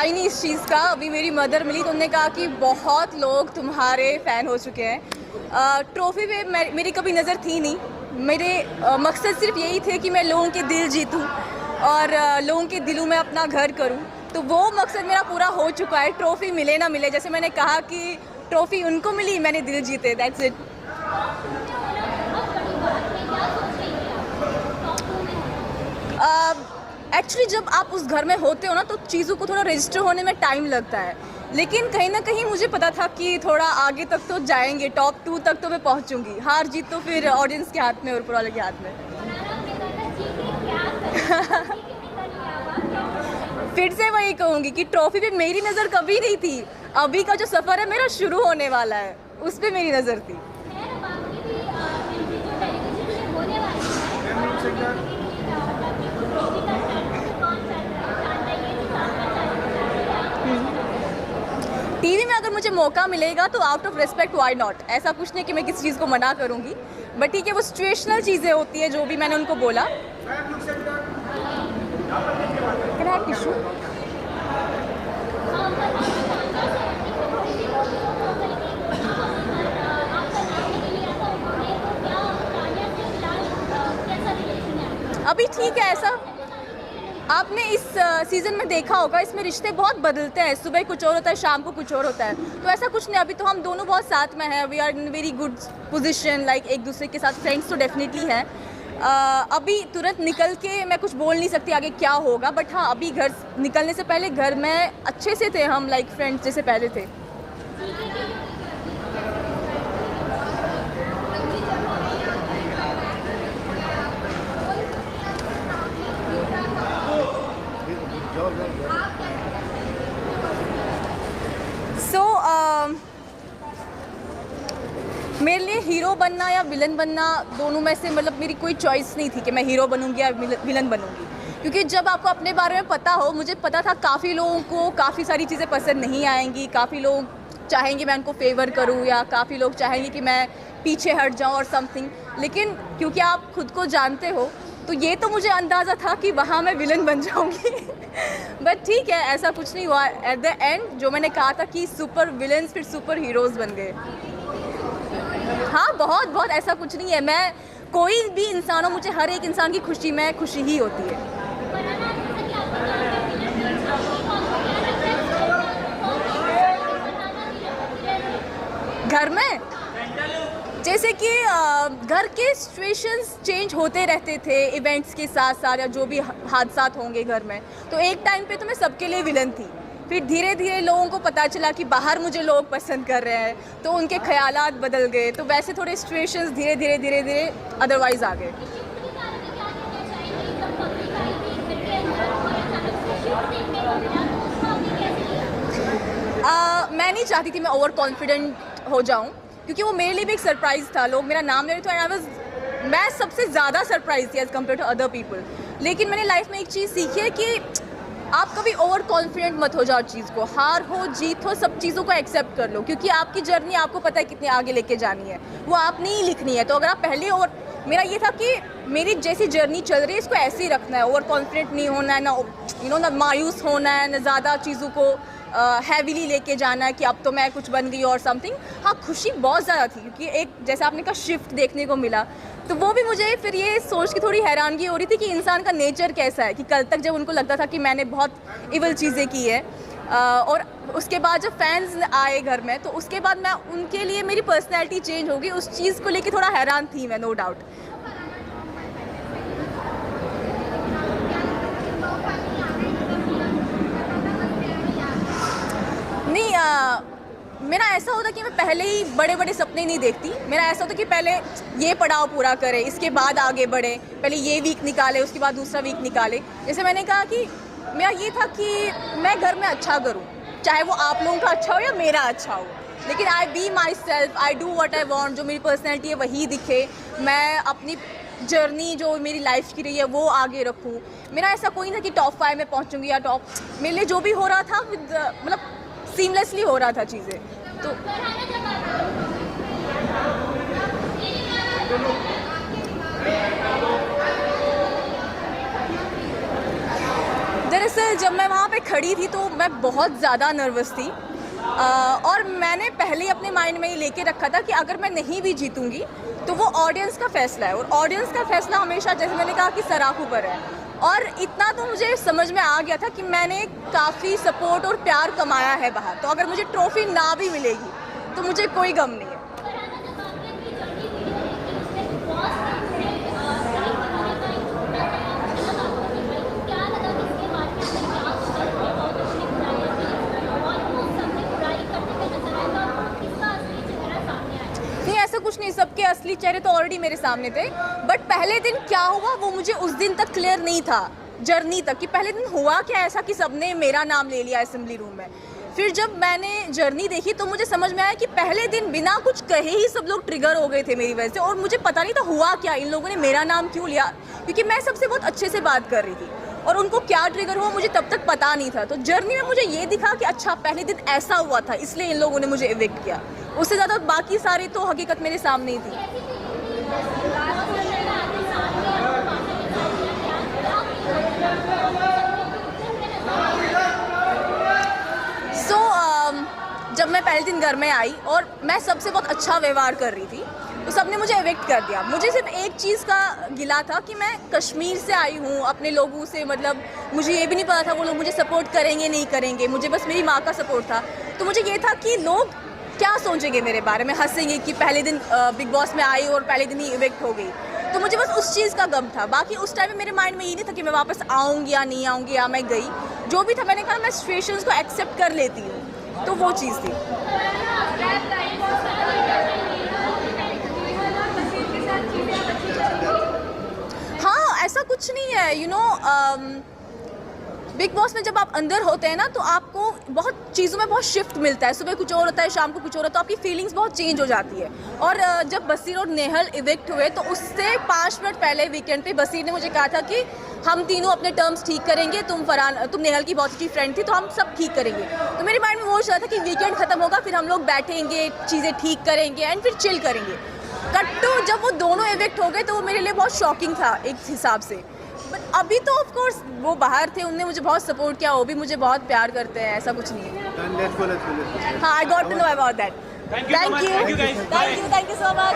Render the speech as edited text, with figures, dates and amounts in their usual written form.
था ही नहीं इस चीज़ का। अभी मेरी मदर मिली तो उन्होंने कहा कि बहुत लोग तुम्हारे फ़ैन हो चुके हैं। ट्रॉफ़ी पे मेरी कभी नज़र थी नहीं। मेरे मकसद सिर्फ यही थे कि मैं लोगों के दिल जीतूं और लोगों के दिलों में अपना घर करूं। तो वो मकसद मेरा पूरा हो चुका है। ट्रॉफ़ी मिले ना मिले, जैसे मैंने कहा कि ट्रॉफ़ी उनको मिली, मैंने दिल जीते, दैट्स इट। एक्चुअली जब आप उस घर में होते हो ना तो चीज़ों को थोड़ा रजिस्टर होने में टाइम लगता है, लेकिन कहीं ना कहीं मुझे पता था कि थोड़ा आगे तक तो जाएंगे, टॉप 2 तक तो मैं पहुंचूंगी। हार जीत तो फिर ऑडियंस के हाथ में और ऊपर वाले के हाथ में। फिर से वही कहूँगी कि ट्रॉफी पे मेरी नज़र कभी नहीं थी। अभी का जो सफ़र है मेरा शुरू होने वाला है, उस पर मेरी नज़र थी। टीवी में अगर मुझे मौका मिलेगा तो out of respect why not. ऐसा कुछ नहीं कि मैं किसी चीज़ को मना करूँगी, बट ठीक है, वो सिचुएशनल चीज़ें होती है जो भी मैंने उनको बोला। टिश्यू अभी ठीक है। ऐसा आपने इस सीज़न में देखा होगा, इसमें रिश्ते बहुत बदलते हैं। सुबह कुछ और होता है, शाम को कुछ और होता है। तो ऐसा कुछ नहीं, अभी तो हम दोनों बहुत साथ में हैं। We are in very good position, like एक दूसरे के साथ फ्रेंड्स तो डेफिनेटली हैं। अभी तुरंत निकल के मैं कुछ बोल नहीं सकती आगे क्या होगा, बट हाँ, अभी घर निकलने से पहले घर में अच्छे से थे हम, लाइक फ्रेंड्स जैसे पहले थे। मेरे लिए हीरो बनना या विलन बनना, दोनों में से मतलब मेरी कोई चॉइस नहीं थी कि मैं हीरो बनूंगी या विलन बनूंगी। क्योंकि जब आपको अपने बारे में पता हो, मुझे पता था काफ़ी लोगों को काफ़ी सारी चीज़ें पसंद नहीं आएंगी। काफ़ी लोग चाहेंगे मैं उनको फेवर करूं, या काफ़ी लोग चाहेंगे कि मैं पीछे हट जाऊं और समथिंग। लेकिन क्योंकि आप खुद को जानते हो, तो ये तो मुझे अंदाज़ा था कि वहाँ मैं विलन बन जाऊँगी। बट ठीक है, ऐसा कुछ नहीं हुआ। एट द एंड जो मैंने कहा था कि सुपर विलन्स फिर सुपर हीरोज़ बन गए। हाँ, बहुत बहुत ऐसा कुछ नहीं है। मैं कोई भी इंसान हो, मुझे हर एक इंसान की खुशी में खुशी ही होती है। घर में जैसे कि घर के सिचुएशंस चेंज होते रहते थे इवेंट्स के साथ साथ, या जो भी हादसा होंगे घर में, तो एक टाइम पे तो मैं सबके लिए विलन थी। फिर धीरे धीरे लोगों को पता चला कि बाहर मुझे लोग पसंद कर रहे हैं, तो उनके ख्यालात बदल गए। तो वैसे थोड़े सिचुएशंस धीरे धीरे अदरवाइज आ गए। मैं नहीं चाहती थी मैं ओवर कॉन्फिडेंट हो जाऊं, क्योंकि वो मेरे लिए भी एक सरप्राइज़ था। लोग मेरा नाम ले रहे थे, मैं सबसे ज़्यादा सरप्राइज थी as compare to other people. लेकिन मैंने लाइफ में एक चीज़ सीखी है कि आप कभी ओवर कॉन्फिडेंट मत हो जाओ चीज़ को। हार हो जीत हो, सब चीज़ों को एक्सेप्ट कर लो, क्योंकि आपकी जर्नी आपको पता है कितने आगे लेके जानी है, वो आपने ही लिखनी है। तो अगर आप पहले मेरा ये था कि मेरी जैसी जर्नी चल रही है इसको ऐसे ही रखना है, ओवर कॉन्फिडेंट नहीं होना है, ना ना मायूस होना है, ना ज़्यादा चीज़ों को हैवीली लेके जाना है कि अब तो मैं कुछ बन गई और समथिंग। हाँ, खुशी बहुत ज़्यादा थी, क्योंकि एक जैसा आपने कहा शिफ्ट देखने को मिला, तो वो भी मुझे फिर ये सोच के थोड़ी हैरानगी हो रही थी कि इंसान का नेचर कैसा है। कि कल तक जब उनको लगता था कि मैंने बहुत इवल चीज़ें की है, और उसके बाद जब फैंस आए घर में, तो उसके बाद मैं उनके लिए मेरी पर्सनैलिटी चेंज हो गई। उस चीज़ को लेके थोड़ा हैरान थी मैं, नो डाउट। नहीं, मेरा ऐसा होता कि मैं पहले ही बड़े बड़े सपने नहीं देखती। मेरा ऐसा होता कि पहले ये पड़ाव पूरा करें, इसके बाद आगे बढ़े। पहले ये वीक निकाले, उसके बाद दूसरा वीक निकाले। जैसे मैंने कहा कि मेरा ये था कि मैं घर में अच्छा करूं, चाहे वो आप लोगों का अच्छा हो या मेरा अच्छा हो, लेकिन I be myself, I do what I want. जो मेरी पर्सनैलिटी है वही दिखे। मैं अपनी जर्नी जो मेरी लाइफ की रही है वो आगे रखूं। मेरा ऐसा कोई ना कि टॉप 5 में पहुंचूंगी या टॉप। मेरे लिए जो भी हो रहा था मतलब सीमलेसली हो रहा था चीज़ें। तो दरअसल जब मैं वहाँ पे खड़ी थी तो मैं बहुत ज़्यादा नर्वस थी और मैंने पहले अपने माइंड में ये लेके रखा था कि अगर मैं नहीं भी जीतूंगी तो वो ऑडियंस का फैसला है, और ऑडियंस का फैसला हमेशा, जैसे मैंने कहा, कि सराखों पर है। और इतना तो मुझे समझ में आ गया था कि मैंने काफ़ी सपोर्ट और प्यार कमाया है बाहर, तो अगर मुझे ट्रॉफी ना भी मिलेगी तो मुझे कोई गम नहीं है। ऐसा कुछ नहीं, सबके असली चेहरे तो ऑलरेडी मेरे सामने थे, बट पहले दिन क्या हुआ वो मुझे उस दिन तक क्लियर नहीं था, जर्नी तक, कि पहले दिन हुआ क्या ऐसा कि सबने मेरा नाम ले लिया असेंबली रूम में। फिर जब मैंने जर्नी देखी तो मुझे समझ में आया कि पहले दिन बिना कुछ कहे ही सब लोग ट्रिगर हो गए थे मेरी वजह से, और मुझे पता नहीं था हुआ क्या, इन लोगों ने मेरा नाम क्यों लिया, क्योंकि मैं सबसे बहुत अच्छे से बात कर रही थी और उनको क्या ट्रिगर हुआ मुझे तब तक पता नहीं था। तो जर्नी में मुझे ये दिखा कि अच्छा पहले दिन ऐसा हुआ था, इसलिए इन लोगों ने मुझे इविक्ट किया। उससे ज़्यादा बाकी सारी तो हकीकत मेरे सामने ही थी। जब मैं पहले दिन घर में आई और मैं सबसे बहुत अच्छा व्यवहार कर रही थी तो सबने मुझे इविक्ट कर दिया। मुझे सिर्फ एक चीज़ का गिला था कि मैं कश्मीर से आई हूँ, अपने लोगों से, मतलब मुझे ये भी नहीं पता था वो लोग मुझे सपोर्ट करेंगे नहीं करेंगे, मुझे बस मेरी माँ का सपोर्ट था। तो मुझे ये था कि लोग क्या सोचेंगे मेरे बारे में, हंसेंगे कि पहले दिन बिग बॉस में आई और पहले दिन ही इविक्ट हो गई। तो मुझे बस उस चीज़ का गम था। बाकी उस टाइम में मेरे माइंड में ये नहीं था कि मैं वापस आऊँगी या नहीं आऊँगी या मैं गई। जो भी था मैंने कहा मैं सिचुएशंस को एक्सेप्ट कर लेती हूँ, तो वो चीज़ थी। हाँ, ऐसा कुछ नहीं है, यू नो, बिग बॉस में जब आप अंदर होते हैं ना तो आपको बहुत चीज़ों में बहुत शिफ्ट मिलता है। सुबह कुछ और होता है, शाम को कुछ और होता है, तो आपकी फीलिंग्स बहुत चेंज हो जाती है। और जब बसीर और नेहल इविक्ट हुए तो उससे 5 मिनट पहले वीकेंड पे बसीर ने मुझे कहा था कि हम तीनों अपने टर्म्स ठीक करेंगे, तुम नेहल की बहुत अच्छी फ्रेंड थी तो हम सब ठीक करेंगे। तो मेरे माइंड में वो चल रहा था कि वीकेंड खत्म होगा, फिर हम लोग बैठेंगे, चीज़ें ठीक करेंगे एंड फिर चिल करेंगे। कट्टू जब वो दोनों इविक्ट हो गए तो वो मेरे लिए बहुत शॉकिंग था एक हिसाब से। बट अभी तो ऑफ कोर्स वो बाहर थे, उनने मुझे बहुत सपोर्ट किया, वो भी मुझे बहुत प्यार करते हैं, ऐसा कुछ नहीं है। हाँ, I got to know about that. Thank you so much.